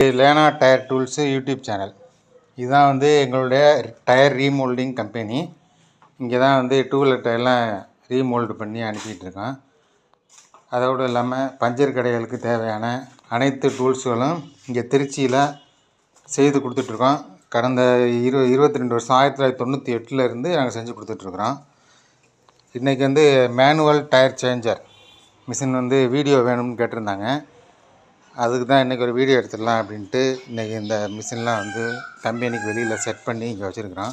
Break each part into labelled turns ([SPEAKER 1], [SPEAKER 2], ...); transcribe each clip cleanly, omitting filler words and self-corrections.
[SPEAKER 1] Lena tyre tools YouTube channel. இதுதான் வந்து எங்களுடைய டயர் ரீமோல்டிங் கம்பெனி. இங்கே தான் வந்து டூ வீலர் டயர்லாம் ரீமோல்டு பண்ணி அனுப்பிட்டுருக்கோம். அதோடு இல்லாமல் பஞ்சர் கடைகளுக்கு தேவையான அனைத்து டூல்ஸுகளும் இங்கே திருச்சியில் செய்து கொடுத்துட்ருக்கோம். கடந்த 22 வருஷம் 1998 இருந்து நாங்கள் செஞ்சு கொடுத்துட்ருக்குறோம். இன்றைக்கி வந்து மேனுவல் டயர் சேஞ்சர் மிஷின் வந்து வீடியோ வேணும்னு கேட்டிருந்தாங்க. அதுக்கு தான் இன்றைக்கி ஒரு வீடியோ எடுத்துடலாம் அப்படின்ட்டு இன்றைக்கி இந்த மிஷின்லாம் வந்து கம்பெனிக்கு வெளியில் செட் பண்ணி இங்கே வச்சுருக்குறோம்.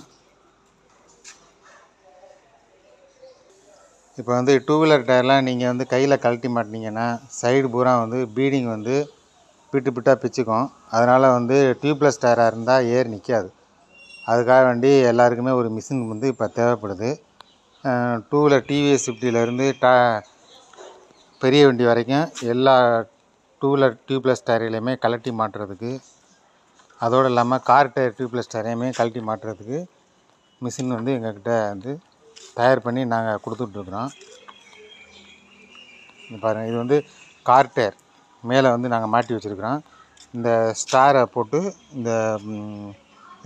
[SPEAKER 1] இப்போ வந்து டூ வீலர் டயர்லாம் நீங்கள் வந்து கையில் கழட்டி மாட்டினீங்கன்னா சைடு பூரா வந்து பீடிங் வந்து பிட்டாக பிச்சுக்கும். அதனால் வந்து டியூப்லெஸ் டயராக இருந்தால் ஏர் நிற்காது. அதுக்காக வேண்டி எல்லாருக்குமே ஒரு மிஷின் வந்து இப்போ தேவைப்படுது. டூ வீலர் டிவிஎஸ் 50லேருந்து பெரிய வண்டி வரைக்கும் எல்லா டூ வீலர் டியூப்லெஸ் டயர்களையுமே கழட்டி மாட்டுறதுக்கு, அதோடு இல்லாமல் கார் டயர் டியூப்லெஸ் டயரையுமே கழட்டி மாட்டுறதுக்கு மிஷின் வந்து எங்கள்கிட்ட வந்து தயார் பண்ணி நாங்கள் கொடுத்துட்ருக்குறோம். பாருங்கள், இது வந்து கார் டயர் மேலே வந்து நாங்கள் மாட்டி வச்சுருக்குறோம். இந்த ஸ்டாரை போட்டு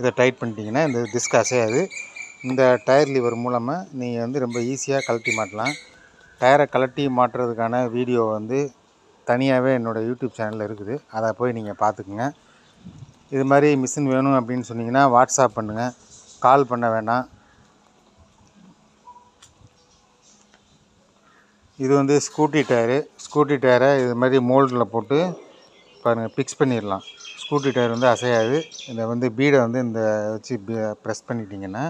[SPEAKER 1] இதை டைட் பண்ணிட்டீங்கன்னா இந்த டிஸ்க் அசையாது. இந்த டயர் லிவர் மூலமாக நீங்கள் வந்து ரொம்ப ஈஸியாக கழட்டி மாட்டலாம். டயரை கழட்டி மாட்டுறதுக்கான வீடியோ வந்து தனியாகவே என்னோடய யூடியூப் சேனலில் இருக்குது. அதை போய் நீங்கள் பார்த்துக்குங்க. இது மாதிரி மிஷின் வேணும் அப்படின்னு சொன்னிங்கன்னா வாட்ஸ்அப் பண்ணுங்கள், கால் பண்ண வேண்டாம். இது வந்து ஸ்கூட்டி டயரை இது மாதிரி மோல்டில் போட்டு பாருங்கள் ஃபிக்ஸ் பண்ணிடலாம். ஸ்கூட்டி டயர் வந்து அசையாது. இதை வந்து பீடை வந்து இந்த வச்சு ப்ரெஸ் பண்ணிட்டீங்கன்னா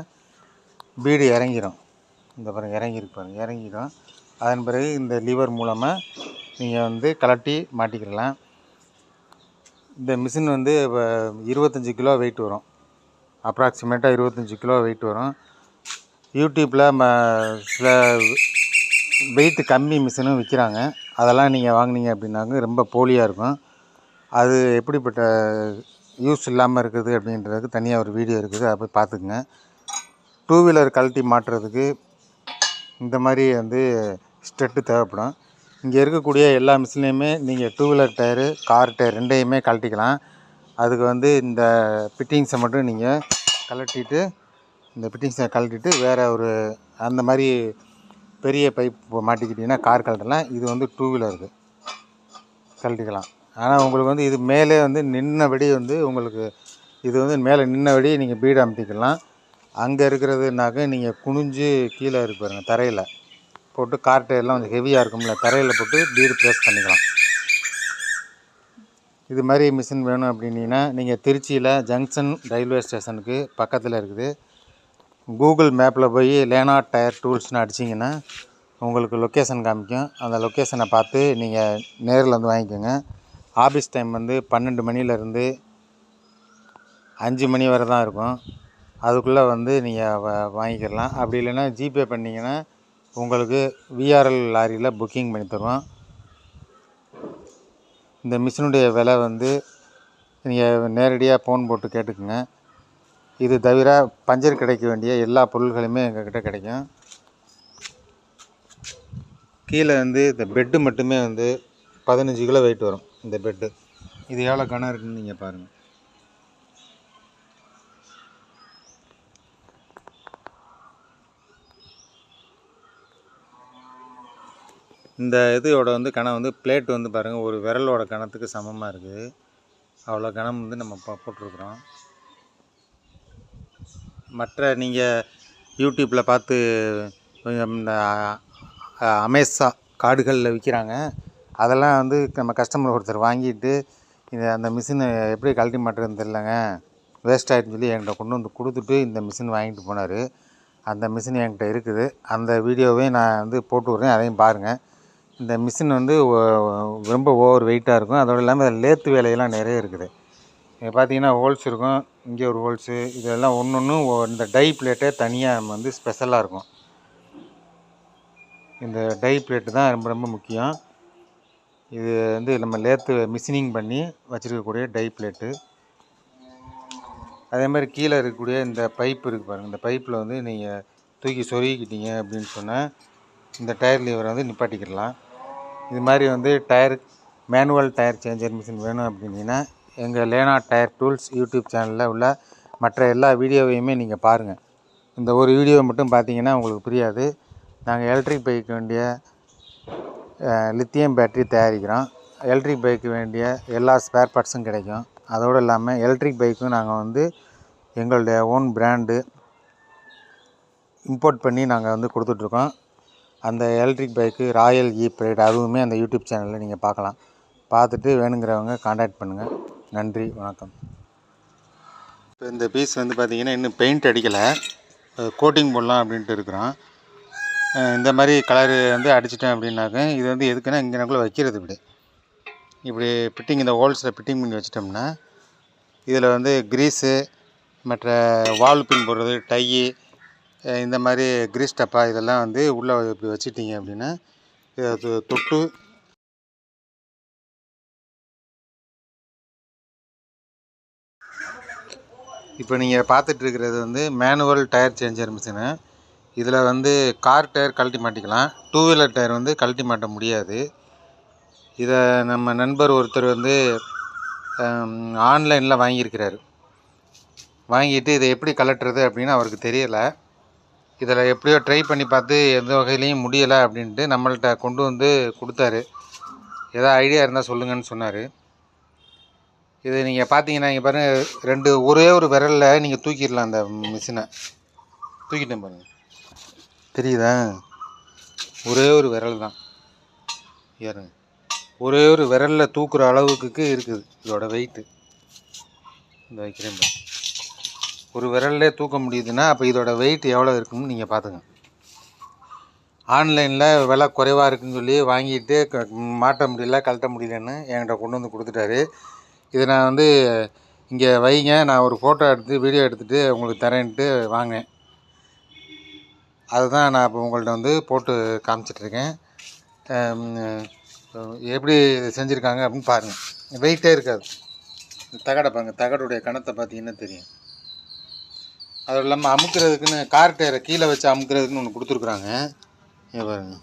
[SPEAKER 1] பீடு இறங்கிடும். இந்த பாருங்கள் இறங்கிடும். அதன் பிறகு இந்த லிவர் மூலமாக நீங்கள் வந்து கழட்டி மாட்டிக்கிடலாம். இந்த மிஷின் வந்து 25 கிலோ வெயிட் வரும். அப்ராக்சிமேட்டாக 25 கிலோ வெயிட் வரும். யூடியூப்பில் சில வெயிட்டு கம்மி மிஷினும் விற்கிறாங்க. அதெல்லாம் நீங்கள் வாங்கினீங்க அப்படின்னாக்க ரொம்ப போலியாக இருக்கும். அது எப்படிப்பட்ட யூஸ் இல்லாமல் இருக்குது அப்படின்றதுக்கு தனியாக ஒரு வீடியோ இருக்குது, அதை போய் பார்த்துக்குங்க. டூ வீலர் கழட்டி மாட்டுறதுக்கு இந்த மாதிரி வந்து ஸ்டெட்டு தேவைப்படும். இங்கே இருக்கக்கூடிய எல்லா மிஷின்லேயுமே நீங்கள் two wheeler tyre, car tyre ரெண்டையுமே கழட்டிக்கலாம். அதுக்கு வந்து இந்த ஃபிட்டிங்ஸை மட்டும் நீங்கள் கழட்டிட்டு வேறு ஒரு அந்த மாதிரி பெரிய பைப் மாட்டிக்கிட்டிங்கன்னா கார் கழட்டலாம். இது வந்து டூ வீலருக்கு கழட்டிக்கலாம். ஆனால் உங்களுக்கு வந்து இது மேலே வந்து நின்னபடி வந்து உங்களுக்கு இது வந்து மேலே நின்னபடி நீங்கள் பீடு அமுத்திக்கலாம். அங்கே இருக்கிறதுனாக்க நீங்கள் குனிஞ்சு கீழே இருக்கு பாருங்கள், தரையில் போட்டு கார் டயர்லாம் கொஞ்சம் ஹெவியாக இருக்கும்ல, தரையில் போட்டு பீடு ப்ரெஸ் பண்ணிக்கலாம். இது மாதிரி மிஷின் வேணும் அப்படின்னா நீங்கள் திருச்சியில் ஜங்ஷன் ரயில்வே ஸ்டேஷனுக்கு பக்கத்தில் இருக்குது. கூகுள் மேப்பில் போய் லேனா டயர் டூல்ஸ்னு அடிச்சிங்கன்னா உங்களுக்கு லொக்கேஷன் காமிக்கும். அந்த லொக்கேஷனை பார்த்து நீங்கள் நேரில் வந்து வாங்கிக்கோங்க. ஆஃபீஸ் டைம் வந்து 12 மணிலேருந்து 5 மணி வரை தான் இருக்கும். அதுக்குள்ளே வந்து நீங்கள் வாங்கிக்கிடலாம். அப்படி இல்லைன்னா ஜிபே பண்ணிங்கன்னா உங்களுக்கு விஆர்எல் லாரியில் புக்கிங் பண்ணி தருவோம். இந்த மிஷினுடைய விலை வந்து நீங்கள் நேரடியாக ஃபோன் போட்டு கேட்டுக்குங்க. இது தவிர பஞ்சர் கிடைக்க வேண்டிய எல்லா பொருள்களுமே எங்கள்கிட்ட கிடைக்கும். கீழே வந்து இந்த பெட்டு மட்டுமே வந்து 15 கிலோ வெயிட் வரும். இந்த பெட்டு இது எவ்வளோ கனம் இருக்குன்னு நீங்கள் பாருங்கள். இந்த இதோட வந்து கனம் வந்து பிளேட் வந்து பாருங்கள், ஒரு விரலோட கனத்துக்கு சமமாக இருக்குது. அவ்வளோ கனம் வந்து நம்ம போட்டிருக்குறோம். மற்ற நீங்கள் யூடியூப்பில் பார்த்து இந்த அமேசா காடுகளில் விற்கிறாங்க. அதெல்லாம் வந்து நம்ம கஸ்டமர் ஒருத்தர் வாங்கிட்டு அந்த மிஷினை எப்படி கழட்டி மாட்டுறதுன்னு தெரிலங்க, வேஸ்ட் ஆகிடுன்னு சொல்லி என்கிட்ட கொண்டு வந்து கொடுத்துட்டு இந்த மிஷின் வாங்கிட்டு போனார். அந்த மிஷின் என்கிட்ட இருக்குது. அந்த வீடியோவையும் நான் வந்து போட்டு விட்றேன், அதையும் பாருங்கள். இந்த மிஷின் வந்து ரொம்ப ஓவர் வெயிட்டாக இருக்கும். அதோடு இல்லாமல் லேத்து வேலையெல்லாம் நிறைய இருக்குது. இங்கே பார்த்தீங்கன்னா ஹோல்ஸ் இருக்கும், இங்கே ஒரு ஹோல்ஸு, இதெல்லாம் ஒன்றும் இந்த டை பிளேட்டே தனியாக நம்ம வந்து ஸ்பெஷலாக இருக்கும். இந்த டை பிளேட்டு தான் ரொம்ப ரொம்ப முக்கியம். இது வந்து நம்ம லேத்து மிஷினிங் பண்ணி வச்சுருக்கக்கூடிய டை பிளேட்டு. அதே மாதிரி கீழே இருக்கக்கூடிய இந்த பைப் இருக்குது பாருங்கள். இந்த பைப்பில் வந்து நீங்கள் தூக்கி சொருகிக்கிட்டீங்க அப்படின்னு சொன்னால் இந்த டயர் லீவரை வந்து நிப்பாட்டிக்கிடலாம். இது மாதிரி வந்து மேனுவல் டயர் சேஞ்சர் மிஷின் வேணும் அப்படின்னா எங்கள் லேனா டயர் டூல்ஸ் யூடியூப் சேனலில் உள்ள மற்ற எல்லா வீடியோவையுமே நீங்கள் பாருங்கள். இந்த ஒரு வீடியோவை மட்டும் பார்த்தீங்கன்னா உங்களுக்கு புரியாது. நாங்கள் எலக்ட்ரிக் பைக்கு வேண்டிய லித்தியம் பேட்டரி தயாரிக்கிறோம். எலக்ட்ரிக் பைக்கு வேண்டிய எல்லா ஸ்பேர் பார்ட்ஸும் கிடைக்கும். அதோடு இல்லாமல் எலக்ட்ரிக் பைக்கும் நாங்கள் எங்களுடைய ஓன் பிராண்டு இம்போர்ட் பண்ணி நாங்கள் கொடுத்துட்ருக்கோம். அந்த எலக்ட்ரிக் பைக்கு ராயல் ப்ரைட் அதுவுமே அந்த யூடியூப் சேனலில் நீங்கள் பார்க்கலாம். பார்த்துட்டு வேணுங்கிறவங்க காண்டாக்ட் பண்ணுங்கள். நன்றி, வணக்கம். இப்போ இந்த பீஸ் பார்த்திங்கன்னா இன்னும் பெயிண்ட் அடிக்கலை, கோட்டிங் போடலாம் அப்படின்ட்டு இருக்கிறோம். இந்த மாதிரி கலரு அடிச்சிட்டேன் அப்படின்னாக்க இது எதுக்குன்னா இங்கேனக்குள்ளே வைக்கிறது இப்படி ஃபிட்டிங் இந்த ஹோல்ஸில் ஃபிட்டிங் பண்ணி வச்சிட்டோம்னா இதில் க்ரீஸு மற்ற வால் பின் போடுறது டையி இந்த மாதிரி கிரீஸ் டப்பா இதெல்லாம் உள்ளே இப்படி வச்சுட்டிங்க அப்படின்னா இதை தொட்டு இப்போ நீங்கள் பார்த்துட்ருக்கிறது மேனுவல் டயர் சேஞ்சர் மிஷினு. இதில் கார் டயர் கழட்டி மாட்டிக்கலாம், டூ வீலர் டயர் கழட்டி மாட்ட முடியாது. இதை நம்ம நண்பர் ஒருத்தர் ஆன்லைனில் வாங்கியிருக்கிறாரு. வாங்கிட்டு இதை எப்படி கழட்டுறது அப்படின்னு அவருக்கு தெரியலை. இதில் எப்படியோ ட்ரை பண்ணி பார்த்து எந்த வகையிலையும் முடியலை அப்படின்ட்டு நம்மள்கிட்ட கொண்டு கொடுத்தாரு. ஏதாவது ஐடியா இருந்தால் சொல்லுங்கன்னு சொன்னார். இது நீங்கள் பார்த்தீங்கன்னா இங்கே பாருங்கள், ஒரே ஒரு விரலில் நீங்கள் தூக்கிடலாம். அந்த மிஷினை தூக்கிட்டேன் பாருங்கள், தெரியுதா? ஒரே ஒரு விரல் தான் ஏறுங்க. ஒரே ஒரு விரலில் தூக்குற அளவுக்கு இருக்குது இதோட வெயிட்டு. இந்த வைக்கிறேன் பாருங்க, ஒரு விரல்லே தூக்க முடியுதுன்னா அப்போ இதோட வெயிட் எவ்வளோ இருக்குன்னு நீங்கள் பார்த்துங்க. ஆன்லைனில் விலை குறைவாக இருக்குதுன்னு சொல்லி வாங்கிட்டு மாட்ட முடியல, கழட்ட முடியலன்னு என்கிட்ட கொண்டு கொடுத்துட்டாரு. இதை நான் இங்கே வைங்க, நான் ஒரு ஃபோட்டோ எடுத்து வீடியோ எடுத்துகிட்டு உங்களுக்கு தரேன்ட்டு வாங்கினேன். அதுதான் நான் இப்போ உங்கள்கிட்ட போட்டு காமிச்சிட்ருக்கேன். எப்படி செஞ்சுருக்காங்க அப்படின்னு பாருங்கள். வெயிட்டே இருக்காது. தகடை பாருங்கள், தகடுடைய கணத்தை பார்த்தீங்கன்னா தெரியும். அதுவும் இல்லாமல் அமுக்கிறதுக்குன்னு கார் டயரை கீழே வச்சு அமுக்கிறதுக்குன்னு ஒன்று கொடுத்துருக்குறாங்க. பாருங்க,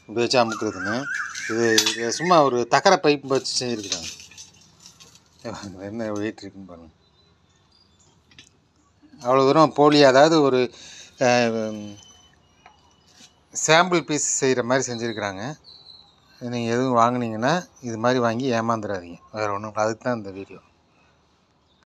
[SPEAKER 1] இப்படி வச்சு அமுக்கிறதுன்னு. இது சும்மா ஒரு தகர பைப் வச்சு செஞ்சுருக்குறாங்க. என்ன வெயிட் இருக்குன்னு பாருங்கள். அவ்வளோ தூரம் போலி, அதாவது ஒரு சாம்பிள் பீஸ் செய்கிற மாதிரி செஞ்சுருக்குறாங்க. நீங்கள் எதுவும் வாங்கினீங்கன்னா இது மாதிரி வாங்கி ஏமாந்துடாதீங்க. வேறு ஒன்றும், அதுக்கு தான் இந்த வீடியோ.